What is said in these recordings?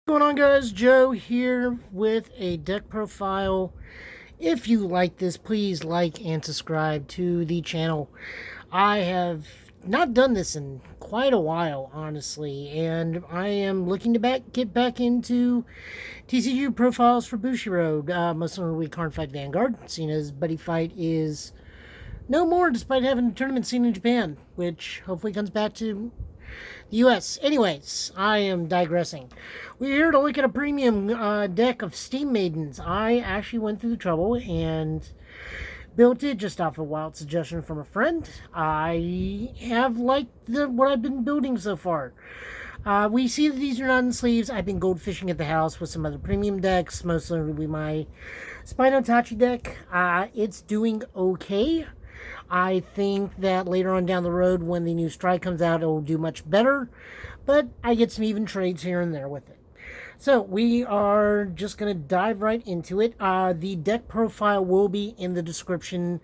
What's going on, guys? Joe here with a deck profile. If you like this, please like and subscribe to the channel. I have not done this in quite a while, honestly, and I am looking to get back into TCG profiles for Bushiroad, most notably Card Fight Vanguard, seeing as Buddy Fight is no more despite having a tournament scene in Japan, which hopefully comes back to the US. Anyways, I am digressing. We're here to look at a premium deck of Steam Maidens. I actually went through the trouble and built it just off a wild suggestion from a friend. I have liked what I've been building so far. We see that these are not in sleeves. I've been gold fishing at the house with some other premium decks, mostly will be my Spinotachi deck. It's doing okay. I think that later on down the road, when the new strike comes out, it will do much better. But I get some even trades here and there with it. So we are just going to dive right into it. The deck profile will be in the description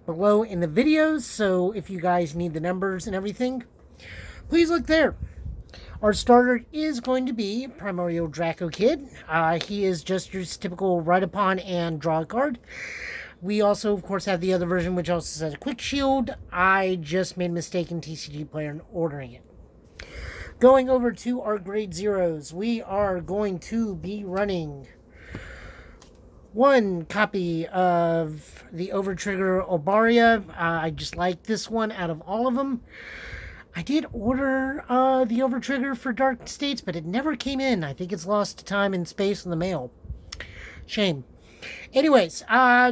below in the videos. So if you guys need the numbers and everything, please look there. Our starter is going to be Primordial DracoKid. He is just your typical ride upon and draw a card. We also, of course, have the other version, which also says a quick shield. I just made a mistake in TCG Player in ordering it. Going over to our grade zeros, we are going to be running one copy of the Overtrigger Olbaria. I just like this one out of all of them. I did order the Overtrigger for Dark States, but it never came in. I think it's lost to time and space in the mail. Shame. Anyways,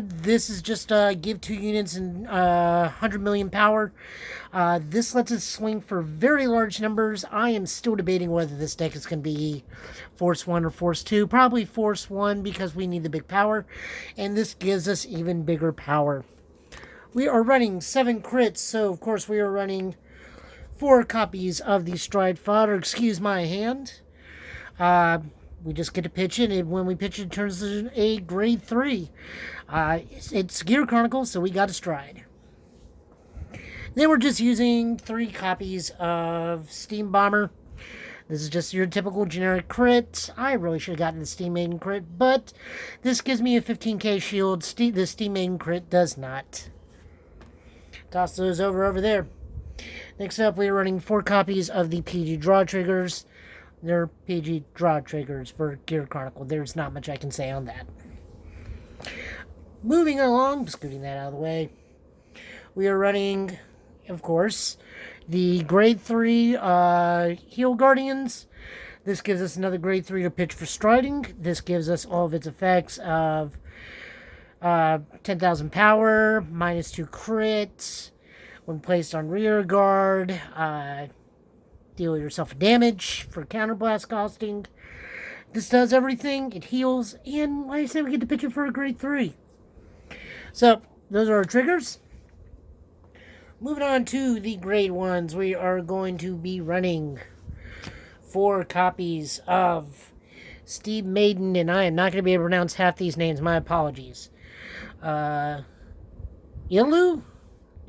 this is just give 2 units and 100 million power. This lets us swing for very large numbers. I am still debating whether this deck is going to be Force 1 or Force 2. Probably Force 1 because we need the big power. And this gives us even bigger power. We are running 7 crits, so of course we are running 4 copies of the Stride Fodder. Excuse my hand. We just get to pitch it, and when we pitch it turns into a grade 3. It's Gear Chronicles, so we got a Stride. Then we're just using 3 copies of Steam Bomber. This is just your typical generic crit. I really should have gotten the Steam Maiden crit, but this gives me a 15k shield. The Steam Maiden crit does not. Toss those over there. Next up, we are running 4 copies of the PG Draw Triggers. They're PG draw triggers for Gear Chronicle. There's not much I can say on that. Moving along, scooting that out of the way, we are running, of course, the Grade 3 Heal Guardians. This gives us another Grade 3 to pitch for Striding. This gives us all of its effects of 10,000 power, -2 crit, when placed on rear guard, deal yourself damage for counterblast costing. This does everything. It heals, and like I said, we get to pitch it for a grade 3. So those are our triggers. Moving on to the grade 1s, we are going to be running 4 copies of Steam Maiden, and I am not going to be able to pronounce half these names. My apologies. Ilulu,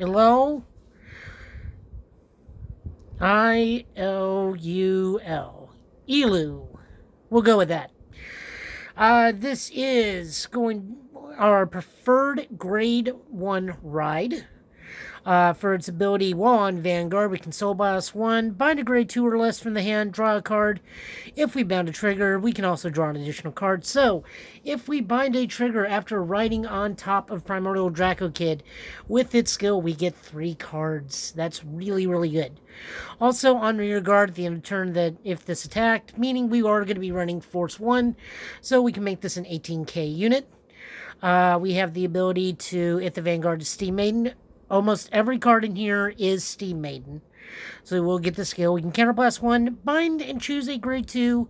Ilul. Ilul. Elul. We'll go with that. This is our preferred grade 1 ride. For its ability, while on Vanguard, we can Soul Blast 1, bind a grade 2 or less from the hand, draw a card. If we bound a trigger, we can also draw an additional card. So, if we bind a trigger after riding on top of Primordial DracoKid, with its skill, we get 3 cards. That's really, really good. Also, on rear guard, at the end of turn, that if this attacked, meaning we are going to be running Force 1, so we can make this an 18k unit. We have the ability to, if the Vanguard is Steam Maiden, almost every card in here is Steam Maiden. So we'll get the skill. We can counterblast 1, bind and choose a grade 2,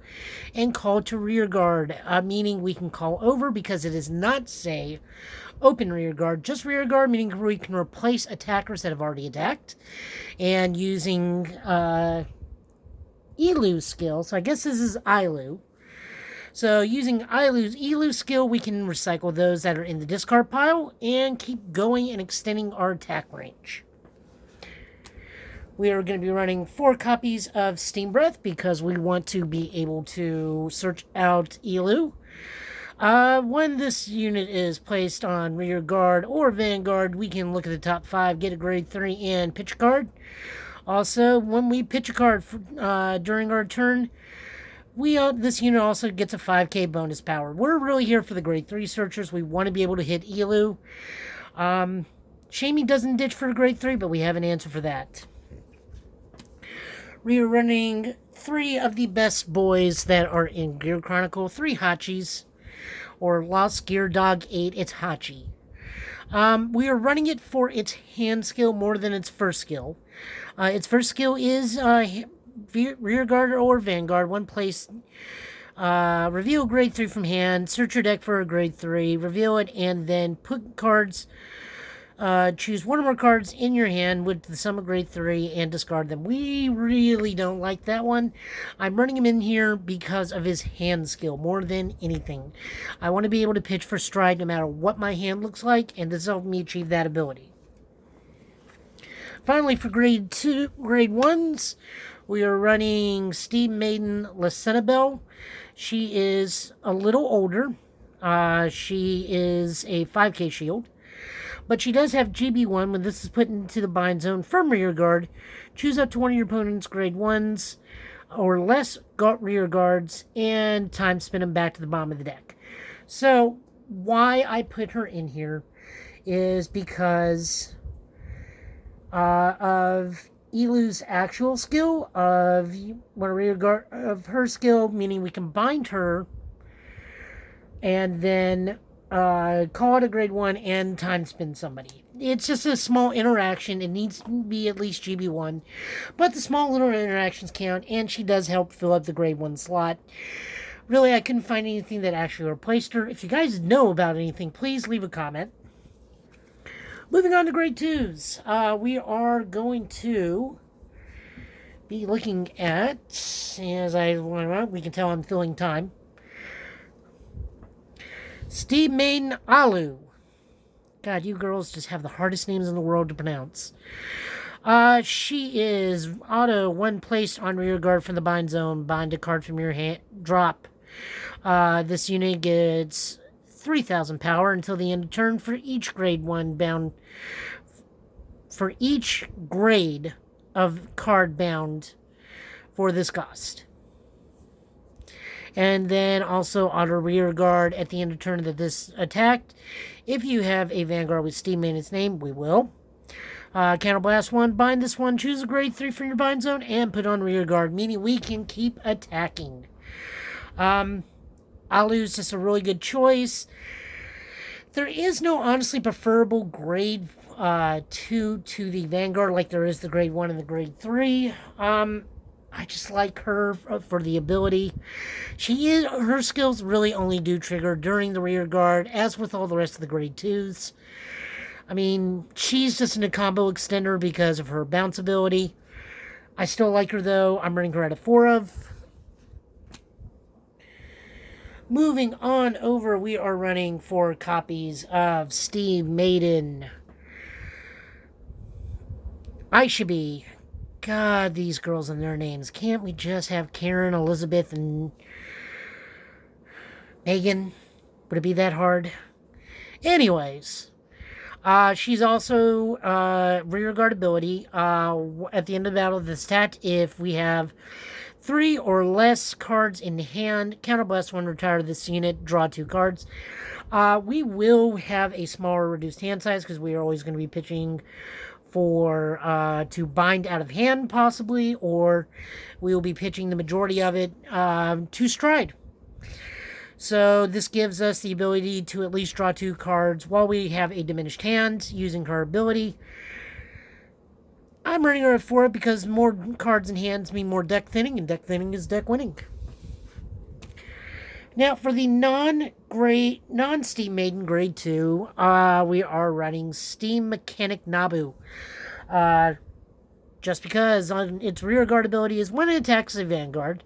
and call to rear guard. Meaning we can call over because it does not say open rear guard. Just rear guard, meaning we can replace attackers that have already attacked. And using Ilu's skill, so I guess this is Ilu. So using Ilu's skill, we can recycle those that are in the discard pile and keep going and extending our attack range. We are going to be running 4 copies of Steam Breath because we want to be able to search out Elul. When this unit is placed on rear guard or vanguard, we can look at the top 5, get a grade 3, and pitch a card. Also, when we pitch a card during our turn, this unit also gets a 5k bonus power. We're really here for the grade 3 searchers. We want to be able to hit Elul. Shame he doesn't ditch for a grade 3, but we have an answer for that. We are running 3 of the best boys that are in Gear Chronicle, 3 Hachis. Or Lost Gear Dog 8, it's Hachi. We are running it for its hand skill more than its first skill. Its first skill is rear guard or vanguard. One place, reveal grade 3 from hand, search your deck for a grade 3, reveal it, and then put cards, choose one or more cards in your hand with the sum of grade 3 and discard them. We really don't like that one. I'm running him in here because of his hand skill more than anything. I want to be able to pitch for stride no matter what my hand looks like, and this helps me achieve that ability. Finally, for grade 1s, we are running Steam Maiden Lasina-bel. She is a little older. She is a 5k shield. But she does have GB1 when this is put into the bind zone from rear guard. Choose up to one of your opponent's grade 1s or less rear guards and time spin them back to the bottom of the deck. So why I put her in here is because of Elu's actual skill of one rear guard of her skill, meaning we can bind her and then call it a grade 1 and time spin somebody. It's just a small interaction. It needs to be at least GB1. But the small little interactions count, and she does help fill up the grade 1 slot. Really, I couldn't find anything that actually replaced her. If you guys know about anything, please leave a comment. Moving on to grade 2s. We are going to be looking at, we can tell I'm filling time, Steam Maiden Alul. God, you girls just have the hardest names in the world to pronounce. She is auto 1 placed on rear guard from the bind zone. Bind a card from your hand. Drop. This unit gets 3,000 power until the end of turn for each grade 1 bound. For each grade of card bound for this cost. And then also auto rear guard at the end of turn that this attacked. If you have a Vanguard with Steam Maiden's name, we will. Counterblast 1, bind this one, choose a grade 3 from your bind zone, and put on rear guard, meaning we can keep attacking. Alul's just a really good choice. There is no honestly preferable grade 2 to the Vanguard like there is the grade 1 and the grade 3. I just like her for the ability. Her skills really only do trigger during the rear guard, as with all the rest of the grade 2s. I mean, she's just a combo extender because of her bounce ability. I still like her though. I'm running her at a 4 of. Moving on over, we are running 4 copies of Steam Maiden Ishbie. God, these girls and their names. Can't we just have Karen, Elizabeth, and Megan? Would it be that hard? Anyways, she's also rear guard ability. At the end of the battle, this attack, if we have 3 or less cards in hand, counterblast 1, retire this unit, draw 2 cards. We will have a smaller reduced hand size because we are always going to be pitching for to bind out of hand possibly, or we will be pitching the majority of it to stride. So this gives us the ability to at least draw 2 cards while we have a diminished hand using her ability. I'm running her at 4 because more cards in hands mean more deck thinning, and deck thinning is deck winning. Now, for the non-Steam Maiden grade 2, we are running Steam Mechanic Nabu. Just because its rear guard ability is when it attacks a Vanguard,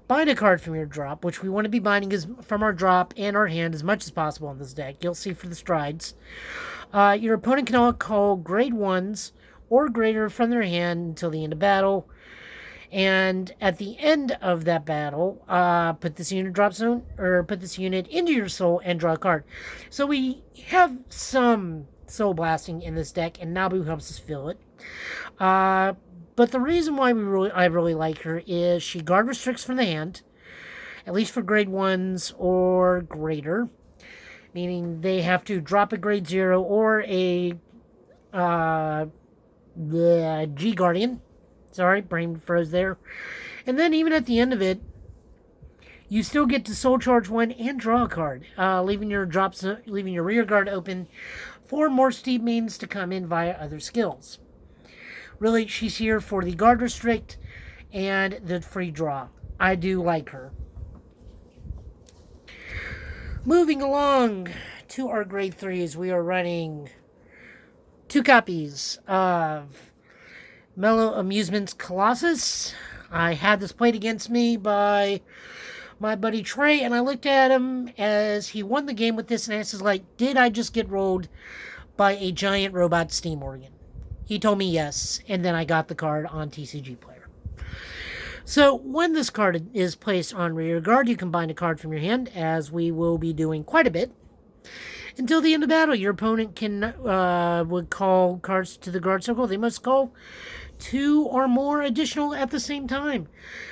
bind a card from your drop, which we want to be binding from our drop and our hand as much as possible in this deck. You'll see for the strides. Your opponent can all call grade 1s or greater from their hand until the end of battle. And at the end of that battle, put this unit drop zone, or put this unit into your soul and draw a card. So we have some soul blasting in this deck, and Nabu helps us fill it. But the reason why I really like her is she guard restricts from the hand, at least for grade 1s or greater, meaning they have to drop a grade 0 or a G Guardian. Sorry, brain froze there. And then even at the end of it, you still get to soul charge 1 and draw a card, leaving your rear guard open for more Steam Maidens to come in via other skills. Really, she's here for the guard restrict and the free draw. I do like her. Moving along to our grade 3s, we are running 2 copies of Mellow Amusements Colossus. I had this played against me by my buddy Trey, and I looked at him as he won the game with this, and I was like, did I just get rolled by a giant robot steam organ? He told me yes, and then I got the card on TCG Player. So when this card is placed on rear guard, you can bind a card from your hand, as we will be doing quite a bit. Until the end of battle, your opponent would call cards to the guard circle. They must call 2 or more additional at the same time.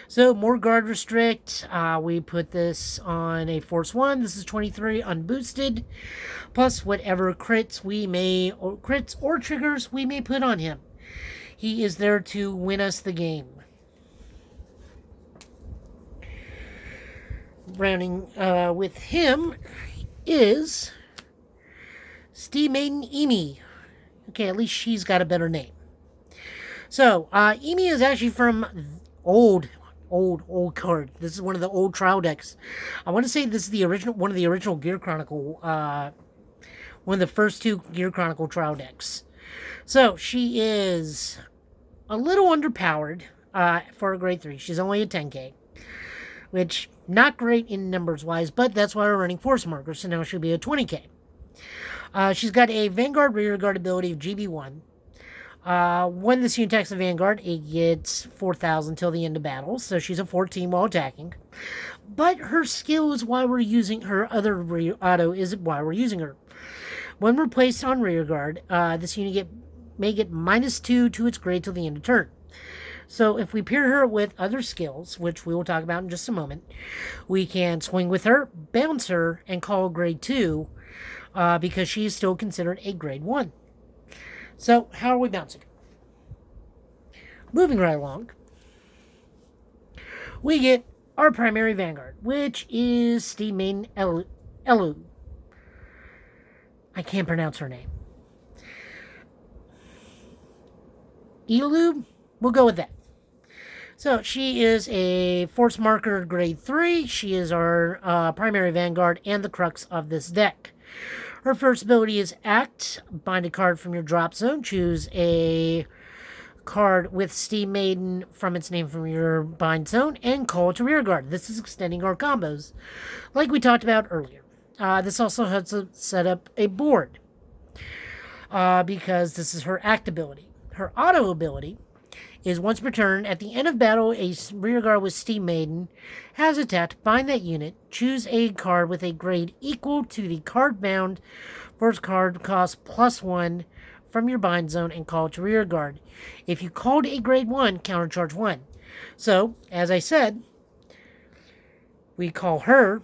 So more guard restrict. We put this on a force 1. This is 23 unboosted, plus whatever crits or triggers we may put on him. He is there to win us the game. Rounding with him is Steam Maiden Emi. Okay, at least she's got a better name. So, Emi is actually from old card. This is one of the old trial decks. I want to say this is one of the original Gear Chronicle, one of the first 2 Gear Chronicle trial decks. So, she is a little underpowered for a grade 3. She's only a 10k, which not great in numbers wise, but that's why we're running force markers, so now she'll be a 20k. She's got a Vanguard rear guard ability of GB1. When this unit attacks the Vanguard, it gets 4,000 till the end of battle, so she's a 14 while attacking. But her skill is why we're using her. Other auto is why we're using her. When we're placed on rear guard, this unit may get -2 to its grade till the end of turn. So if we pair her with other skills, which we will talk about in just a moment, we can swing with her, bounce her, and call grade 2, because she is still considered a grade 1. So how are we bouncing? Moving right along, we get our primary Vanguard, which is Steam Maiden Elul. I can't pronounce her name. Elul? We'll go with that. So she is a force marker grade 3. She is our primary Vanguard and the crux of this deck. Her first ability is Act. Bind a card from your drop zone. Choose a card with Steam Maiden from its name from your bind zone and call to rear guard. This is extending our combos, like we talked about earlier. This also helps us set up a board because this is her Act ability. Her auto ability is once per turn, at the end of battle, a rear guard with Steam Maiden has attacked. Bind that unit. Choose a card with a grade equal to the card bound. First card cost +1 from your bind zone and call to rear guard. If you called a grade 1, countercharge 1. So, as I said, we call her.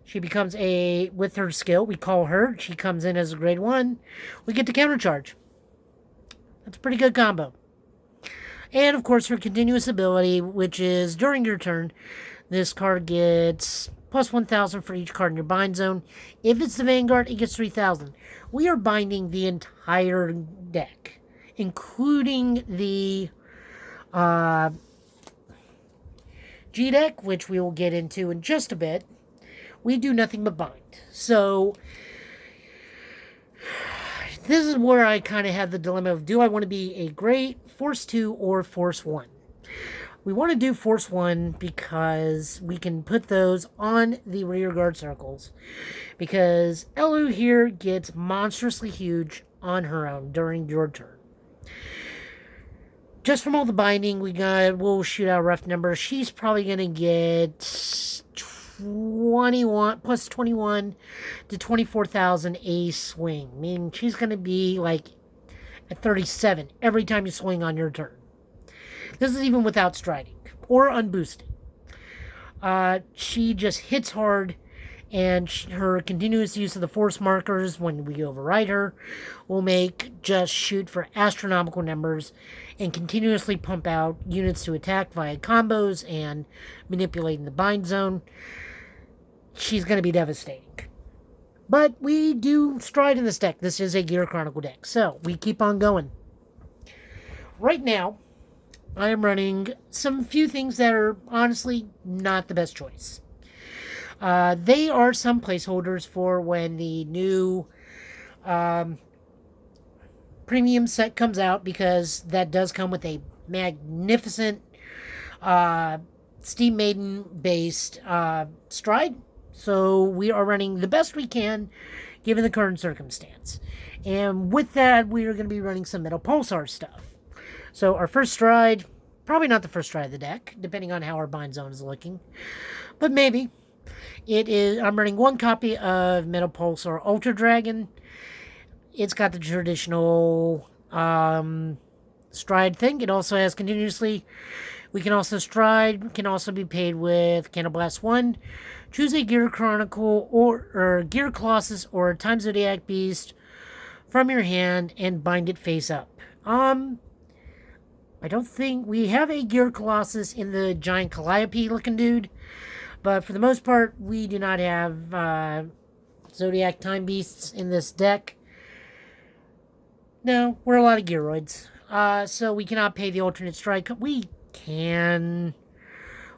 She becomes with her skill, we call her. She comes in as a grade 1. We get to countercharge. That's a pretty good combo. And, of course, her continuous ability, which is during your turn, this card gets +1,000 for each card in your bind zone. If it's the Vanguard, it gets 3,000. We are binding the entire deck, including the G deck, which we will get into in just a bit. We do nothing but bind. So this is where I kind of had the dilemma of, do I want to be a great Force 2 or Force 1? We want to do Force 1 because we can put those on the rear guard circles. Because Elul here gets monstrously huge on her own during your turn. just from all the binding, we'll shoot out a rough number. She's probably going to get 21 plus 21 to 24,000 a swing. I mean, she's going to be like at 37 every time you swing on your turn. This is even without striding or unboosting. She just hits hard, and her continuous use of the force markers when we override her will make just shoot for astronomical numbers and continuously pump out units to attack via combos and manipulating the bind zone. She's going to be devastating. But we do stride in this deck. This is a Gear Chronicle deck, so we keep on going. Right now, I am running some few things that are honestly not the best choice. They are some placeholders for when the new premium set comes out, because that does come with a magnificent Steam Maiden based stride. So we are running the best we can given the current circumstance. And with that, we are going to be running some Metapulsar stuff. So our first stride, probably not the first stride of the deck, depending on how our bind zone is looking, but maybe. It is. I'm running one copy of Metapulsar Ultra Dragon. It's got the traditional stride thing. It also has continuously. We can also stride. Can also be paid with Candleblast 1. Choose a Gear Chronicle or Gear Colossus or Time Zodiac Beast from your hand and bind it face up. I don't think we have a Gear Colossus in the giant Calliope looking dude, but for the most part, we do not have Zodiac Time Beasts in this deck. No, we're a lot of Gearoids, so we cannot pay the alternate strike. We can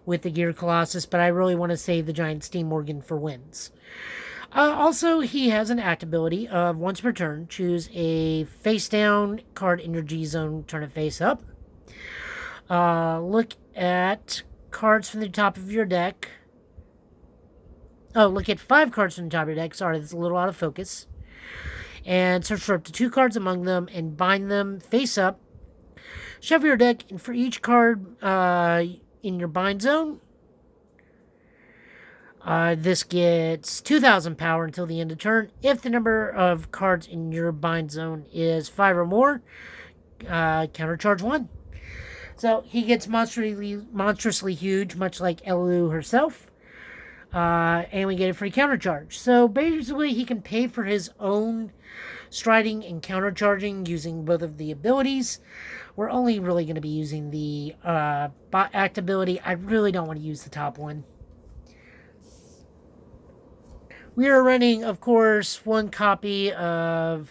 with the Gear Colossus, but I really want to save the giant Steam Organ for wins. Also, he has an act ability of once per turn, choose a face down card in your G zone, turn it face up. Look at cards from the top of your deck. Oh, look at 5 cards from the top of your deck. Sorry, that's a little out of focus. And search for up to 2 cards among them and bind them face up. Shuffle your deck, and for each card in your bind zone, this gets 2,000 power until the end of turn. If the number of cards in your bind zone is 5 or more, countercharge 1. So he gets monstrously huge, much like Elul herself. And we get a free countercharge. So basically, he can pay for his own striding and countercharging using both of the abilities. We're only really going to be using the act ability. I really don't want to use the top one. We are running, of course, one copy of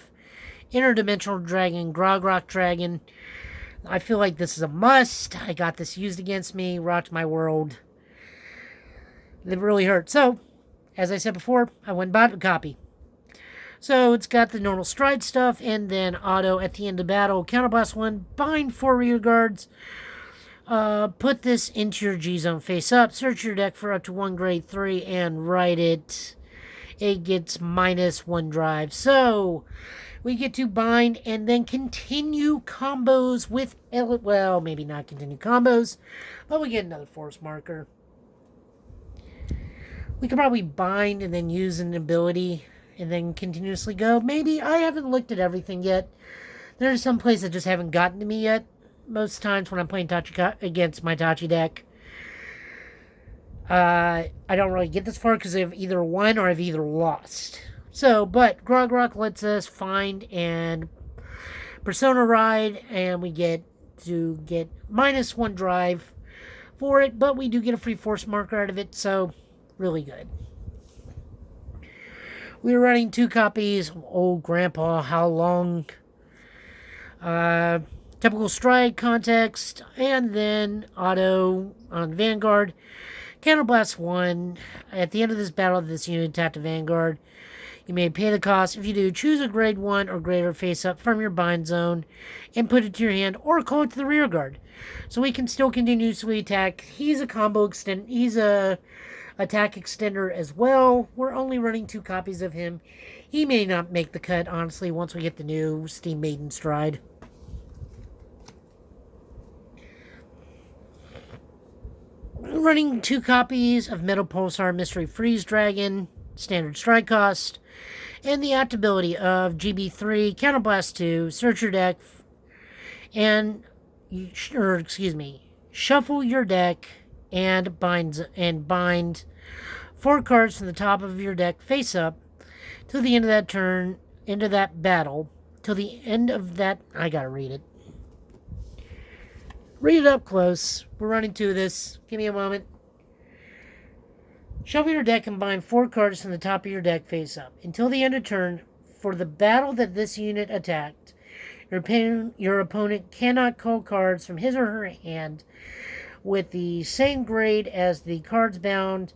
Interdimensional Dragon, Grogrock Dragon. I feel like this is a must. I got this used against me, rocked my world. It really hurt. So, as I said before, I went and bought a copy. So, it's got the normal stride stuff, and then auto at the end of battle, counterblast 1, bind 4 rear guards. Put this into your G-Zone face up, search your deck for up to 1 grade 3, and write it. It gets -1 drive. So, we get to bind and then continue combos with Elul. Well, maybe not continue combos, but we get another force marker. We could probably bind and then use an ability and then continuously go. Maybe. I haven't looked at everything yet. There's some places that just haven't gotten to me yet. Most times when I'm playing Tachi against my Tachi deck, I don't really get this far because I've either won or I've either lost. So, but Grogrock lets us find and Persona Ride, and we get to get -1 drive for it, but we do get a free force marker out of it, so really good. We were running 2 copies of Old Grandpa Huang-Long. Typical stride context, and then auto on Vanguard. Counterblast 1. At the end of this battle, this unit tap to Vanguard. You may pay the cost. If you do, choose a grade 1 or greater face up from your bind zone and put it to your hand or call it to the rear guard. So we can still continuously attack. He's a combo extend. He's a attack extender as well. We're only running 2 copies of him. He may not make the cut, honestly, once we get the new Steam Maiden stride. Running 2 copies of Metapulsar Mystery Freeze Dragon, standard strike cost, and the actability of GB3, Counterblast 2, search your deck, and, shuffle your deck and bind 4 cards from the top of your deck face up till the end of that turn, into that battle, till the end of that. I gotta read it. Read it up close. We're running 2 of this. Give me a moment. Shuffle your deck and bind 4 cards from the top of your deck face up. Until the end of turn, for the battle that this unit attacked, your opponent cannot call cards from his or her hand with the same grade as the cards bound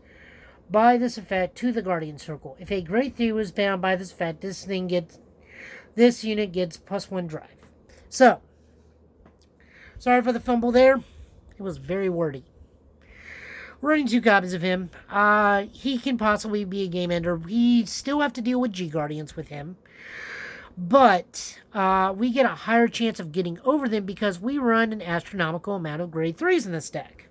by this effect to the Guardian Circle. If a grade 3 was bound by this effect, this unit gets +1 drive. So, sorry for the fumble there. It was very wordy. We're running 2 copies of him. He can possibly be a game ender. We still have to deal with G-Guardians with him. But we get a higher chance of getting over them because we run an astronomical amount of grade 3s in this deck.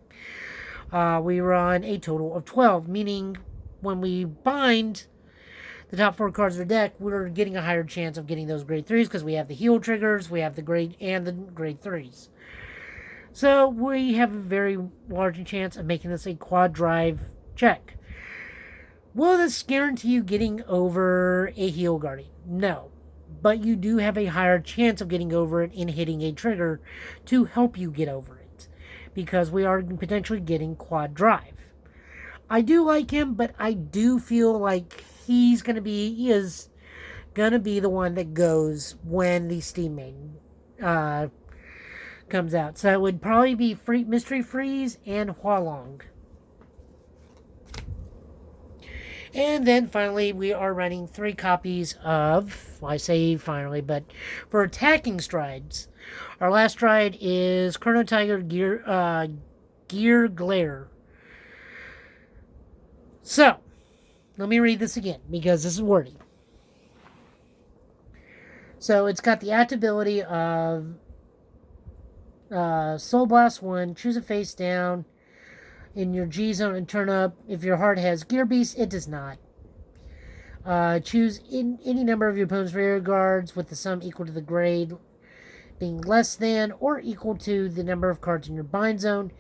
We run a total of 12, meaning when we bind the top 4 cards of the deck, we're getting a higher chance of getting those grade 3s because we have the heal triggers, we have the grade 3s. So we have a very large chance of making this a quad drive check. Will this guarantee you getting over a heal guardian? No. But you do have a higher chance of getting over it in hitting a trigger to help you get over it. Because we are potentially getting quad drive. I do like him, but I do feel like he is going to be the one that goes when the Steam Maiden comes out. So it would probably be Mystery Freeze and Huang-Long. And then finally, we are running 3 copies of, well, I say finally, but for attacking strides. Our last stride is Chronotiger Gear Glare. So, let me read this again, because this is wordy. So, it's got the actability of Soul Blast 1, choose a face down in your G zone and turn up. If your heart has Gear Beast, it does not. Choose any number of your opponent's rear guards with the sum equal to the grade being less than or equal to the number of cards in your bind zone.